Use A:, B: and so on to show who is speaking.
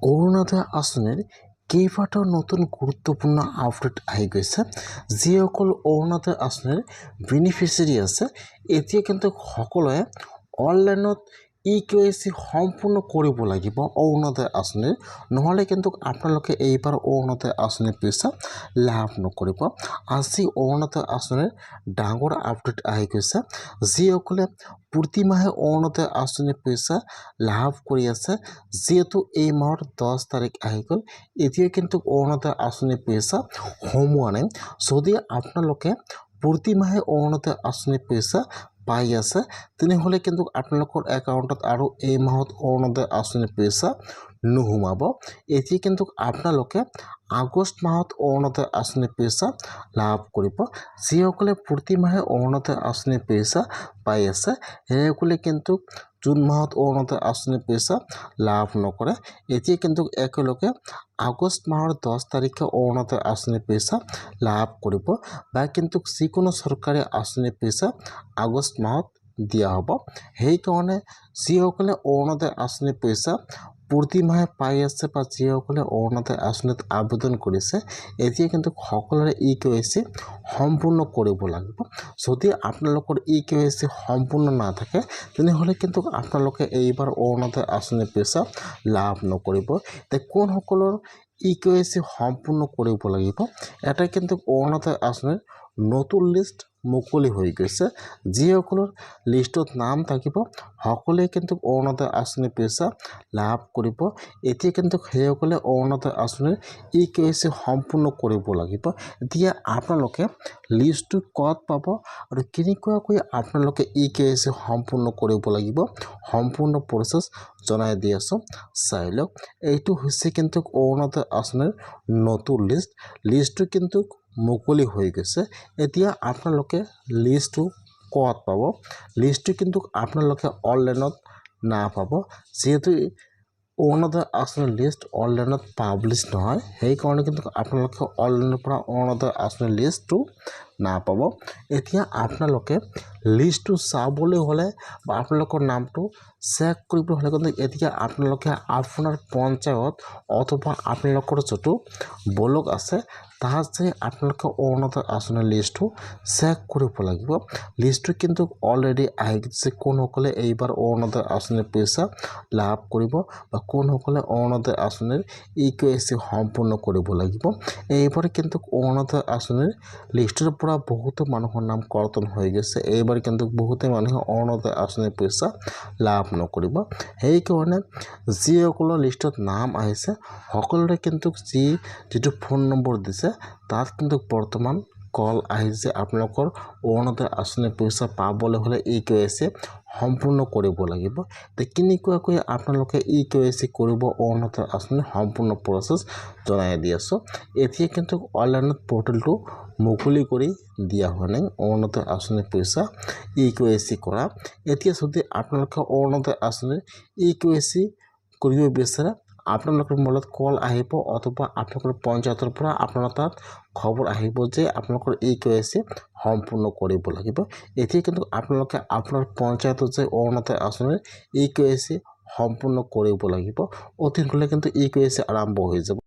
A: অৰুণোদয় আঁচনিৰ কেইবাটাও নতুন গুৰুত্বপূৰ্ণ আপডেট আহি গৈছে। যিসকল অৰুণোদয় আঁচনিৰ বেনিফিচিয়াৰী আছে, এতিয়া কিন্তু সকলোৱে অনলাইনত EKYC সম্পূৰ্ণ কৰিব লাগিব অৰুণোদয় আঁচনিৰ, নহ'লে কিন্তু আপোনালোকে এইবাৰ অৰুণোদয় আঁচনিৰ পইচা লাভ নকৰিব। আজি অৰুণোদয় আঁচনিৰ ডাঙৰ আপডেট আহি গৈছে। যিসকলে প্ৰতি মাহে অৰুণোদয় আঁচনিৰ পইচা লাভ কৰি আছে, যিহেতু এই মাহৰ 10 তাৰিখ আহি গ'ল, এতিয়া কিন্তু অৰুণোদয় আঁচনিৰ পইচা সোমোৱা নাই। যদি আপোনালোকে প্ৰতি মাহে অৰুণোদয় আঁচনিৰ পইচা পাই আছে, তেনেহ'লে কিন্তু আপোনালোকৰ একাউণ্টত আৰু এই মাহত অৰুণোদয় আঁচনিৰ পইচা নোসোমাব। এতিয়া কিন্তু আপোনালোকে আগষ্ট মাহত অৰুণোদয় আঁচনিৰ পইচা লাভ কৰিব। যিসকলে প্ৰতি মাহে অৰুণোদয় আঁচনিৰ পইচা পাই আছে, সেইসকলে কিন্তু জুন মাহত অৰুণোদয় আঁচনিৰ পইচা লাভ নকৰে। এতিয়া কিন্তু একেলগে আগষ্ট মাহৰ 10 তাৰিখে অৰুণোদয় আঁচনিৰ পইচা লাভ কৰিব, বা কিন্তু যিকোনো চৰকাৰী আঁচনিৰ পইচা আগষ্ট মাহত দিয়া হ'ব। সেইকাৰণে যিসকলে অৰুণোদয় আঁচনিৰ পইচা প্ৰতি মাহে পাই আছে বা যিসকলে অৰুণোদয় আঁচনিত আবেদন কৰিছে, এতিয়া কিন্তু সকলোৰে EKYC সম্পূৰ্ণ কৰিব লাগিব। যদি আপোনালোকৰ EKYC সম্পূৰ্ণ নাথাকে, তেনেহ'লে কিন্তু আপোনালোকে এইবাৰ অৰুণোদয় আঁচনিৰ পইচা লাভ নকৰিব। এতিয়া কোনসকলৰ EKYC সম্পূৰ্ণ কৰিব লাগিব, এটা কিন্তু অৰুণোদয় আঁচনিৰ নতুন লিষ্ট মুকলি হৈ গৈছে। যিসকলৰ লিষ্টত নাম থাকিব, সকলোৱে কিন্তু অৰুণোদয় আঁচনিৰ পইচা লাভ কৰিব। এতিয়া কিন্তু সেইসকলে অৰুণোদয় আঁচনিৰ EKYC সম্পূৰ্ণ কৰিব লাগিব। এতিয়া আপোনালোকে লিষ্টটো ক'ত পাব আৰু কেনেকুৱাকৈ আপোনালোকে EKYC সম্পূৰ্ণ কৰিব লাগিব, সম্পূৰ্ণ প্ৰচেছ জনাই দি আছোঁ, চাই লওক। এইটো হৈছে কিন্তু অৰুণোদয় আঁচনিৰ নতুন লিষ্টটো কিন্তু মুকলি হৈ গৈছে। এতিয়া আপোনালোকে লিষ্টটো ক'ত পাব? লিষ্টটো কিন্তু আপোনালোকে অনলাইনত নাপাব, যিহেতু অৰুণোদয় আঁচনিৰ লিষ্ট অনলাইনত পাব্লিছ নহয়। সেইকাৰণে কিন্তু আপোনালোকে অনলাইনৰ পৰা অৰুণোদয় আঁচনিৰ লিষ্টটো নাপাব। এতিয়া আপোনালোকে লিষ্টটো চাবলৈ হ'লে বা আপোনালোকৰ নামটো চেক কৰিবলৈ হ'লে কিন্তু এতিয়া আপোনালোকে আপোনাৰ পঞ্চায়ত অথবা আপোনালোকৰ যিটো ব্লক আছে, তাত যে আপোনালোকে অৰুণোদয় আঁচনিৰ লিষ্টটো চেক কৰিব লাগিব। লিষ্টটো কিন্তু অলৰেডি আহি গৈছে, কোনসকলে এইবাৰ অৰুণোদয় আঁচনিৰ পইচা লাভ কৰিব বা কোনসকলে অৰুণোদয় আঁচনিৰ EKYC সম্পূৰ্ণ কৰিব লাগিব। এইবাৰ কিন্তু অৰুণোদয় আঁচনিৰ লিষ্টৰ পৰা বহুতো মানুহৰ নাম কৰ্তন হৈ গৈছে। এইবাৰ কিন্তু বহুতে মানুহে অৰুণোদয় আঁচনিৰ পইচা লাভ নকৰিব। সেইকাৰণে যিসকলৰ লিষ্টত নাম আহিছে, সকলোৰে কিন্তু যিটো ফোন নম্বৰ দিছে, তাত কিন্তু বৰ্তমান কল আহিছে। আপোনালোকৰ অৰুণোদয় আঁচনিৰ পইচা পাবলৈ হ'লে EKYC সম্পূৰ্ণ কৰিব লাগিব। কেনেকুৱাকৈ আপোনালোকে EKYC কৰিব অৰুণোদয় আঁচনিৰ সম্পূৰ্ণ প্ৰচেছ জনাই দি আছোঁ। এতিয়া কিন্তু অনলাইনত পৰ্টেলটো মুকলি কৰি দিয়া হোৱা নাই অৰুণোদয় আঁচনিৰ পইচা EKYC কৰা। এতিয়া যদি আপোনালোকে অৰুণোদয় আঁচনিৰ EKYC কৰিব বিচাৰে, আপোনালোকৰ মোবাইলত কল আহিব অথবা আপোনালোকৰ পঞ্চায়তৰ পৰা আপোনাৰ তাত খবৰ আহিব যে আপোনালোকৰ EKYC সম্পূৰ্ণ কৰিব লাগিব। এতিয়া কিন্তু আপোনালোকে আপোনাৰ পঞ্চায়তত যে অৰুণোদয় আঁচনিৰ EKYC সম্পূৰ্ণ কৰিব লাগিব। অতি সোনকালে কিন্তু EKYC আৰম্ভ হৈ যাব।